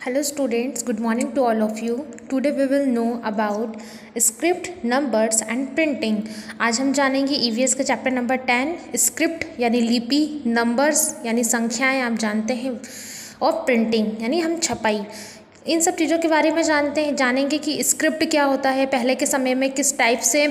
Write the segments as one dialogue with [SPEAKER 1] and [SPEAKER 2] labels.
[SPEAKER 1] Hello students, good morning to all of you. Today we will know about script, numbers and printing. आज हम जानेंगे EVS का chapter number 10 script यानी लिपि, numbers यानी संख्याएं आप जानते हैं और प्रिंटिंग यानी हम छपाई। इन सब चीज़ों के बारे में जानेंगे कि स्क्रिप्ट क्या होता है, पहले के समय में किस टाइप से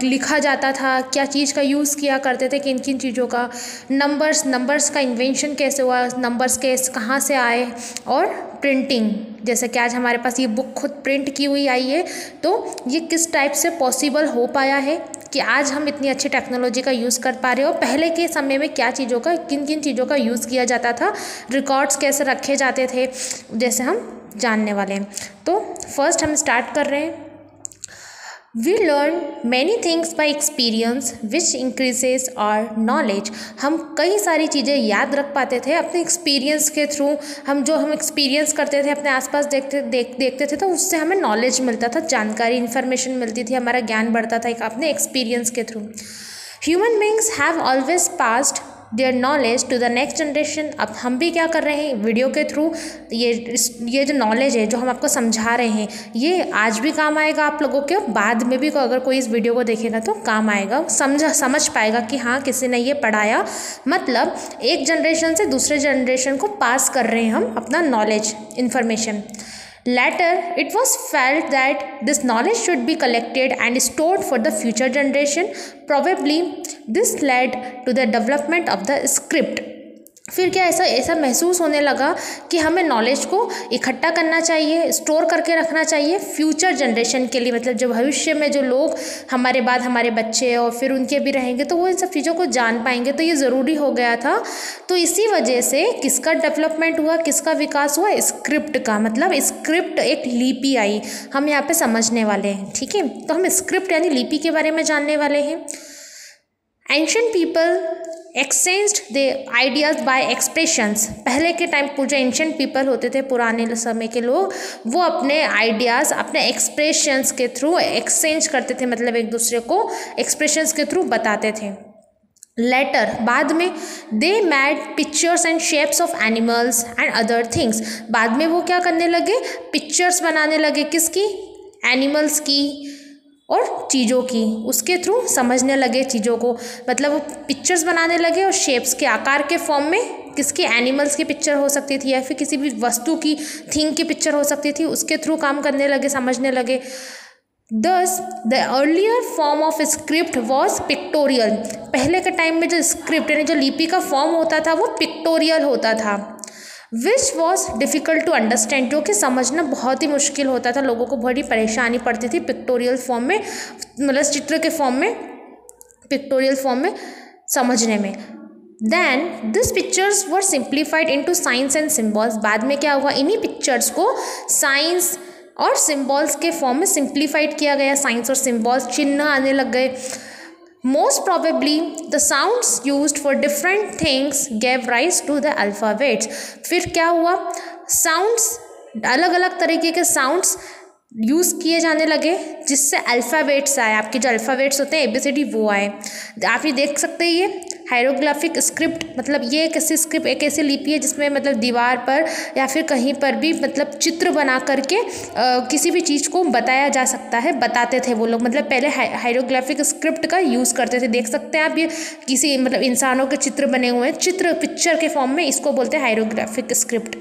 [SPEAKER 1] लिखा जाता था, क्या चीज़ का यूज़ किया करते थे, किन किन चीज़ों का। नंबर्स का इन्वेंशन कैसे हुआ, नंबर्स कहाँ से आए, और प्रिंटिंग जैसे कि आज हमारे पास ये बुक खुद प्रिंट की हुई आई है, तो ये किस टाइप से पॉसिबल हो पाया है कि आज हम इतनी अच्छी टेक्नोलॉजी का यूज़ कर पा रहे हो। पहले के समय में क्या चीज़ों का, किन किन चीज़ों का यूज़ किया जाता था, रिकॉर्ड्स कैसे रखे जाते थे, जैसे हम जानने वाले हैं। तो फर्स्ट हम स्टार्ट कर रहे हैं। We learn many things by experience which increases our knowledge। हम कई सारी चीज़ें याद रख पाते थे अपने एक्सपीरियंस के थ्रू। हम एक्सपीरियंस करते थे, अपने आसपास देखते थे, तो उससे हमें नॉलेज मिलता था, जानकारी, इन्फॉर्मेशन मिलती थी, हमारा ज्ञान बढ़ता था एक अपने एक्सपीरियंस के through. Human beings have always passed their knowledge to the next generation. अब हम भी क्या कर रहे हैं, वीडियो के थ्रू ये जो नॉलेज है, जो हम आपको समझा रहे हैं, ये आज भी काम आएगा आप लोगों के, बाद में भी अगर कोई इस वीडियो को देखेगा तो काम आएगा, समझ पाएगा कि हाँ किसी ने ये पढ़ाया। मतलब एक जनरेशन से दूसरे जनरेशन को पास कर रहे हैं हम अपना knowledge, information. Later, it was felt that this knowledge should be collected and stored for the future generation. Probably, this led to the development of the script. फिर क्या ऐसा महसूस होने लगा कि हमें नॉलेज को इकट्ठा करना चाहिए, स्टोर करके रखना चाहिए फ्यूचर जनरेशन के लिए। मतलब जो भविष्य में जो लोग हमारे बाद, हमारे बच्चे और फिर उनके भी रहेंगे, तो वो इन सब चीज़ों को जान पाएंगे, तो ये ज़रूरी हो गया था। तो इसी वजह से किसका डेवलपमेंट हुआ, किसका विकास हुआ, स्क्रिप्ट का। मतलब स्क्रिप्ट एक लिपि आई, हम यहाँ पे समझने वाले हैं, ठीक है। तो हम स्क्रिप्ट यानी लिपि के बारे में जानने वाले हैं। Ancient people exchanged the ideas by expressions. पहले के टाइम जो एंशिएंट पीपल होते थे, पुराने समय के लोग, वो अपने आइडियाज़ अपने एक्सप्रेशंस के थ्रू एक्सचेंज करते थे, मतलब एक दूसरे को एक्सप्रेशंस के थ्रू बताते थे। लेटर, बाद में, they made pictures and shapes of animals and other things. बाद में वो क्या करने लगे, पिक्चर्स बनाने लगे, किसकी, एनिमल्स की और चीज़ों की, उसके थ्रू समझने लगे चीज़ों को। मतलब वो पिक्चर्स बनाने लगे और शेप्स के, आकार के फॉर्म में, किसकी, एनिमल्स की पिक्चर हो सकती थी या फिर किसी भी वस्तु की, थिंग की पिक्चर हो सकती थी, उसके थ्रू काम करने लगे, समझने लगे। Thus, the earlier form of script was pictorial। पहले के टाइम में जो स्क्रिप्ट यानी जो लिपि का फॉर्म होता था वो पिक्टोरियल होता था। Which was difficult to understand, जो कि समझना बहुत ही मुश्किल होता था, लोगों को बड़ी परेशानी पड़ती थी पिक्टोरियल फॉर्म में, मतलब चित्र के फॉर्म में, पिक्टोरियल फॉर्म में समझने में। Then this pictures were simplified into signs and symbols. बाद में क्या हुआ, इन्हीं पिक्चर्स को साइंस और सिम्बॉल्स के फॉर्म में सिंप्लीफाइड किया गया, साइंस और सिम्बॉल्स, चिन्ह आने लग गए। Most probably, the sounds used for different things gave rise to the alphabets। फिर क्या हुआ, साउंड्स, अलग अलग तरीके के साउंड्स यूज़ किए जाने लगे, जिससे अल्फ़ाबेट्स आए। आपके जो अल्फ़ाबेट्स होते हैं ABCD, वो आए। आप ये देख सकते हैं, ये हायरोग्राफिक स्क्रिप्ट, मतलब ये एक ऐसी स्क्रिप्ट, एक ऐसी लिपि है जिसमें मतलब दीवार पर या फिर कहीं पर भी मतलब चित्र बना करके किसी भी चीज़ को बताया जा सकता है, बताते थे वो लोग। मतलब पहले हायरोग्राफिक स्क्रिप्ट का यूज़ करते थे। देख सकते हैं आप, ये किसी मतलब इंसानों के चित्र बने हुए हैं, पिक्चर के फॉर्म में, इसको बोलते हैं हायरोग्राफिक स्क्रिप्ट।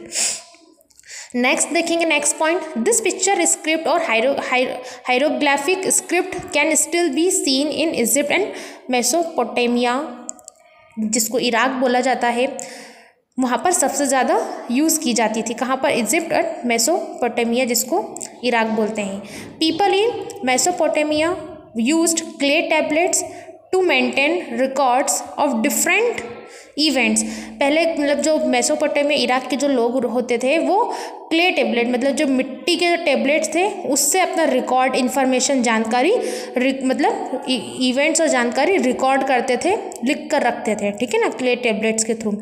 [SPEAKER 1] नेक्स्ट देखेंगे, next point, this picture script और hieroglyphic script can still be seen in Egypt and Mesopotamia, जिसको इराक बोला जाता है। वहाँ पर सबसे ज़्यादा यूज़ की जाती थी, कहाँ पर, इजिप्ट और मेसोपोटामिया, जिसको इराक बोलते हैं। People in Mesopotamia used clay tablets to maintain records of different events. पहले मतलब जो मेसोपोटामिया, इराक के जो लोग होते थे, वो क्ले टेबलेट, मतलब जो मिट्टी के जो टेबलेट्स थे, उससे अपना रिकॉर्ड, इन्फॉर्मेशन, जानकारी, मतलब इवेंट्स और जानकारी रिकॉर्ड करते थे, लिख कर रखते थे, ठीक है ना, क्ले टेबलेट्स के थ्रू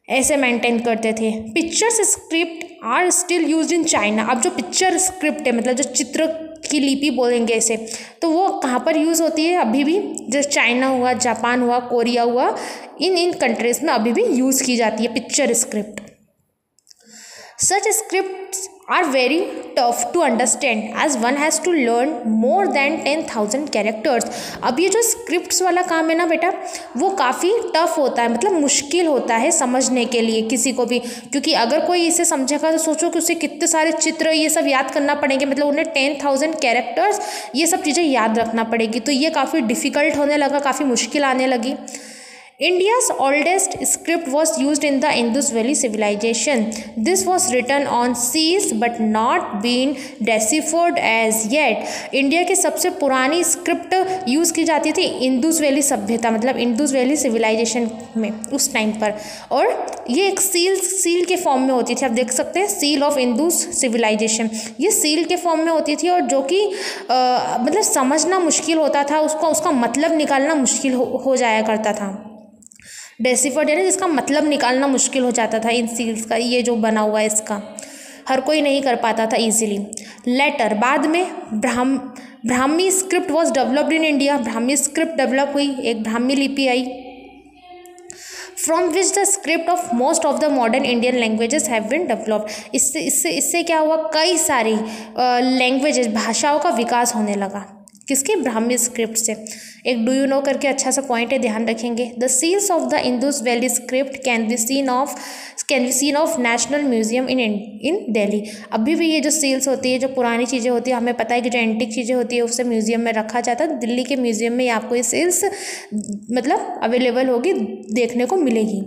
[SPEAKER 1] ऐसे मेंटेन करते थे। Pictures script are still used in China. अब जो पिक्चर स्क्रिप्ट है, मतलब जो चित्र की लिपि बोलेंगे इसे, तो वो कहाँ पर यूज़ होती है अभी भी, जैसे चाइना हुआ, जापान हुआ, कोरिया हुआ, इन कंट्रीज़ में अभी भी यूज़ की जाती है picture script. Such scripts are very tough to understand as one has to learn more than 10,000 characters. अब ये जो स्क्रिप्ट्स वाला काम है ना बेटा, वो काफ़ी टफ होता है, मतलब मुश्किल होता है समझने के लिए किसी को भी, क्योंकि अगर कोई इसे समझेगा तो सोचो कि उसे कितने सारे चित्र ये सब याद करना पड़ेंगे, मतलब उन्हें 10,000 कैरेक्टर्स ये सब चीज़ें याद रखना पड़ेगी, तो ये काफ़ी डिफ़िकल्ट होने लगा, काफ़ी मुश्किल आने लगी। India's oldest script was used in the Indus Valley civilization. This was written on seals but not been deciphered as yet. India की सबसे पुरानी स्क्रिप्ट यूज़ की जाती थी इंदुस वैली सभ्यता, मतलब इंदुस वैली सिविलाइजेशन में उस टाइम पर, और ये एक सील के फॉर्म में होती थी। आप देख सकते हैं सील ऑफ इंदुस सिविलाइजेशन, ये सील के फॉर्म में होती थी, और जो कि मतलब समझना मुश्किल होता था, उसका मतलब निकालना मुश्किल हो जाया करता था। डेसिफर्ड यानी जिसका मतलब निकालना मुश्किल हो जाता था इन सील्स का, ये जो बना हुआ है इसका हर कोई नहीं कर पाता था इजीली। लेटर बाद में Brahmi script was developed in India, Brahmi script develop हुई, एक ब्राह्मी लिपि आई, from which the script of most of the modern Indian languages have been developed. इससे क्या हुआ, कई सारी लैंग्वेजेस भाषाओं का विकास होने लगा, किसके, ब्राह्मी स्क्रिप्ट से। एक डू यू नो करके अच्छा सा पॉइंट है, ध्यान रखेंगे। The seals of the Indus valley script can be seen of national museum in Delhi. अभी भी ये जो सील्स होती है, जो पुरानी चीज़ें होती है, हमें पता है कि जो एंटिक चीज़ें होती है उसे म्यूजियम में रखा जाता है, दिल्ली के म्यूजियम में आपको ये सील्स मतलब अवेलेबल होगी, देखने को मिलेगी।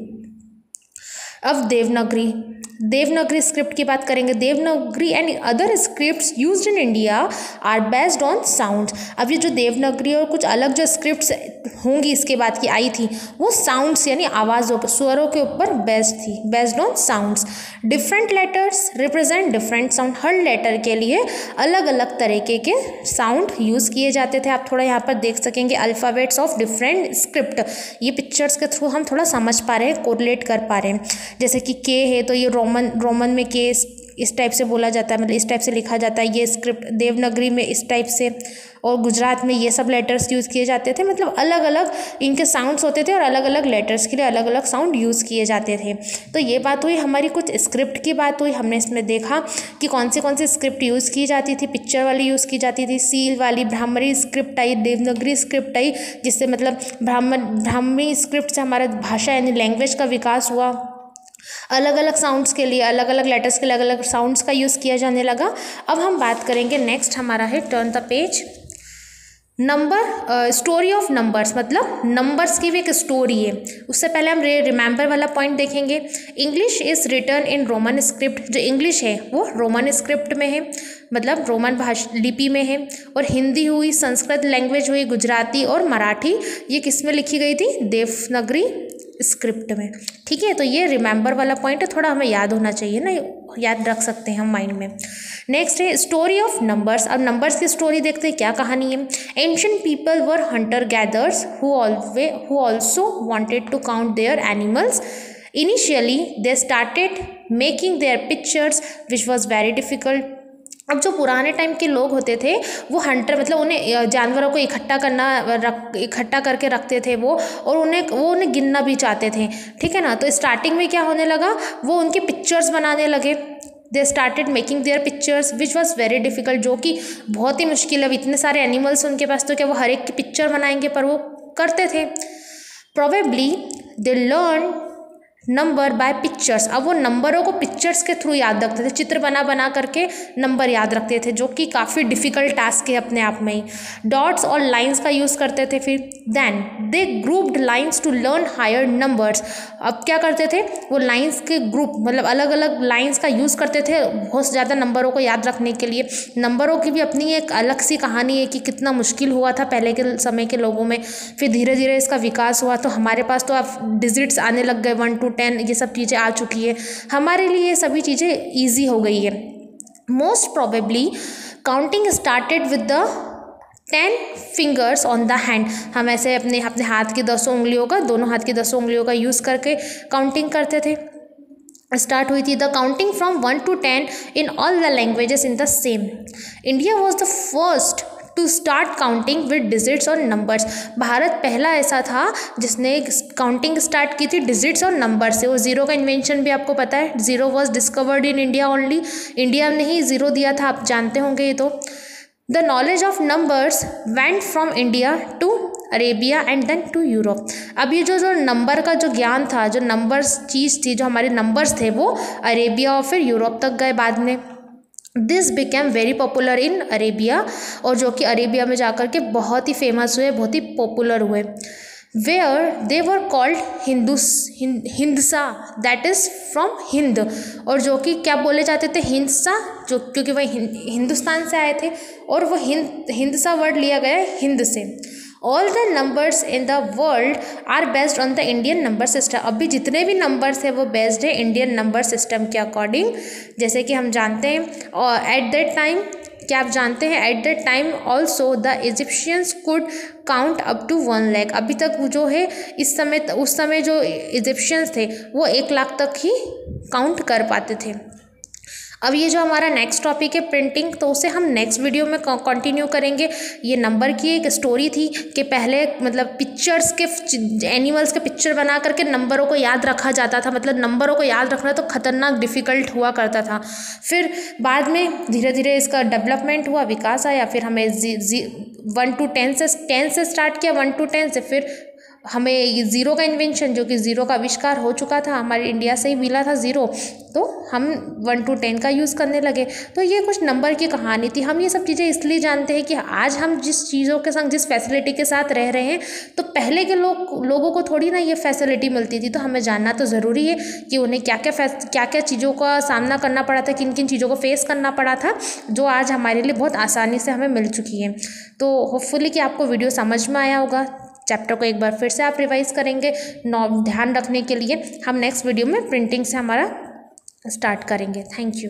[SPEAKER 1] अब देवनागरी स्क्रिप्ट की बात करेंगे। Devanagari and other scripts used in India are based on sounds. अब ये जो देवनागरी और कुछ अलग जो स्क्रिप्ट्स होंगी इसके बाद की आई थी, वो साउंड्स यानी आवाज़ों के, स्वरों के ऊपर based on sounds. Different letters represent different sound, हर लेटर के लिए अलग अलग तरीके के साउंड यूज़ किए जाते थे। आप थोड़ा यहाँ पर देख सकेंगे अल्फ़ाबेट्स ऑफ डिफरेंट स्क्रिप्ट, ये पिक्चर्स के थ्रू हम थोड़ा समझ पा रहे हैं, कोरिलेट कर पा रहे हैं। जैसे कि के है तो ये रोमन में के इस टाइप से बोला जाता है, मतलब इस टाइप से लिखा जाता है, ये स्क्रिप्ट देवनागरी में इस टाइप से, और गुजरात में ये सब लेटर्स यूज़ किए जाते थे, मतलब अलग अलग इनके साउंड्स होते थे और अलग अलग लेटर्स के लिए अलग अलग साउंड यूज़ किए जाते थे। तो ये बात हुई हमारी कुछ स्क्रिप्ट की बात हुई, हमने इसमें देखा कि कौन सी स्क्रिप्ट यूज़ की जाती थी। पिक्चर वाली यूज़ की जाती थी, सील वाली, ब्राह्मणी स्क्रिप्ट आई, देवनागरी स्क्रिप्ट आई, जिससे मतलब ब्राह्मणी स्क्रिप्ट से हमारा भाषा यानी लैंग्वेज का विकास हुआ। अलग अलग साउंड्स के लिए, अलग अलग लेटर्स के लिए अलग अलग साउंड्स का यूज़ किया जाने लगा। अब हम बात करेंगे, नेक्स्ट हमारा है turn the page, number, story of numbers, मतलब नंबर्स की भी एक स्टोरी है। उससे पहले हम रिमेंबर वाला पॉइंट देखेंगे। English is written in Roman script, जो इंग्लिश है वो रोमन स्क्रिप्ट में है, मतलब रोमन लिपि में है, और हिंदी हुई, संस्कृत लैंग्वेज हुई, गुजराती और मराठी ये किस में लिखी गई थी, देवनागरी स्क्रिप्ट में। ठीक है, तो ये रिमेंबर वाला पॉइंट है, थोड़ा हमें याद होना चाहिए ना, याद रख सकते हैं हम माइंड में। नेक्स्ट है स्टोरी ऑफ नंबर्स। अब नंबर्स की स्टोरी देखते हैं क्या कहानी है। Ancient people were hunter gathers who also wanted to count their animals. Initially they started making their pictures which was very difficult. अब जो पुराने टाइम के लोग होते थे वो हंटर, मतलब उन्हें जानवरों को इकट्ठा करके रखते थे वो, और उन्हें गिनना भी चाहते थे। ठीक है ना, तो स्टार्टिंग में क्या होने लगा, वो उनके पिक्चर्स बनाने लगे। दे started making their pictures which was very difficult, जो कि बहुत ही मुश्किल है। अब इतने सारे एनिमल्स उनके पास, तो क्या वो हर एक की पिक्चर बनाएंगे, पर वो करते थे। Probably they learn number by pictures. अब वो नंबरों को पिक्चर्स के थ्रू याद रखते थे, चित्र बना करके नंबर याद रखते थे, जो कि काफ़ी डिफ़िकल्ट टास्क है अपने आप में ही। डॉट्स और लाइंस का यूज़ करते थे। फिर then they grouped lines to learn higher numbers. अब क्या करते थे, वो लाइंस के ग्रुप, मतलब अलग अलग लाइंस का यूज़ करते थे बहुत ज़्यादा नंबरों को याद रखने के लिए। नंबरों की भी अपनी एक अलग सी कहानी है कि कितना मुश्किल हुआ था पहले के समय के लोगों में, फिर धीरे धीरे इसका विकास हुआ, तो हमारे पास तो अब डिजिट्स आने लग गए, 1 to 10 ये सब चीज़ें आ चुकी है, हमारे लिए ये सभी चीज़ें ईजी हो गई है। Most probably counting started with the 10 fingers on the hand. हम ऐसे अपने हाथ की 10 उंगलियों का, दोनों हाथ की 10 उंगलियों का यूज़ करके काउंटिंग करते थे। स्टार्ट हुई थी the counting from 1 to 10 in all the languages in the same. India was the first to start counting with digits और नंबर्स। भारत पहला ऐसा था जिसने काउंटिंग स्टार्ट की थी डिजिट्स और नंबर से। और ज़ीरो का इन्वेंशन भी आपको पता है, zero was discovered in India only, India ने ही ज़ीरो दिया था, आप जानते होंगे ये तो। The knowledge of numbers went from India to Arabia and then to Europe. अब ये जो नंबर का जो ज्ञान था, जो नंबर्स चीज़ थी, जो हमारे नंबर्स थे, वो अरेबिया और फिर यूरोप तक गए बाद में। This became very popular in Arabia, और जो कि अरेबिया में जाकर के बहुत ही फेमस हुए, बहुत ही पॉपुलर हुए। Where they were called Hindsa, that is from Hind, और जो कि क्या बोले जाते थे, हिंदसा, जो क्योंकि वह हिंदुस्तान से आए थे, और वो हिंदसा वर्ड लिया गया है हिंद से। All the numbers in the world are based on the Indian number system. अभी जितने भी नंबर्स हैं वो बेस्ड है इंडियन नंबर सिस्टम के अकॉर्डिंग। जैसे कि हम जानते हैं, और एट दैट टाइम, क्या आप जानते हैं, at that time also the Egyptians could count up to 1 lakh. अभी तक जो है उस समय जो इजिप्शियंस थे वो 1 लाख तक ही काउंट कर पाते थे। अब ये जो हमारा नेक्स्ट टॉपिक है प्रिंटिंग, तो उसे हम नेक्स्ट वीडियो में कंटिन्यू करेंगे। ये नंबर की एक स्टोरी थी कि पहले मतलब पिक्चर्स के, एनिमल्स के पिक्चर बना करके नंबरों को याद रखा जाता था, मतलब नंबरों को याद रखना तो खतरनाक डिफ़िकल्ट हुआ करता था। फिर बाद में धीरे धीरे इसका डेवलपमेंट हुआ, विकास आया, फिर हमें 1 to 10 से स्टार्ट किया, 1 to 10 से फिर हमें ये ज़ीरो का इन्वेंशन, जो कि ज़ीरो का आविष्कार हो चुका था, हमारे इंडिया से ही मिला था ज़ीरो, तो हम 1 to 10 का यूज़ करने लगे। तो ये कुछ नंबर की कहानी थी। हम ये सब चीज़ें इसलिए जानते हैं कि आज हम जिस चीज़ों के संग, जिस फैसिलिटी के साथ रह रहे हैं, तो पहले के लोगों को थोड़ी ना ये फैसिलिटी मिलती थी। तो हमें जानना तो ज़रूरी है कि उन्हें क्या क्या चीज़ों का सामना करना पड़ा था, किन किन चीज़ों को फेस करना पड़ा था, जो आज हमारे लिए बहुत आसानी से हमें मिल चुकी है। तो होपफुली कि आपको वीडियो समझ में आया होगा। चैप्टर को एक बार फिर से आप रिवाइज करेंगे ध्यान रखने के लिए। हम नेक्स्ट वीडियो में प्रिंटिंग से हमारा स्टार्ट करेंगे। Thank you.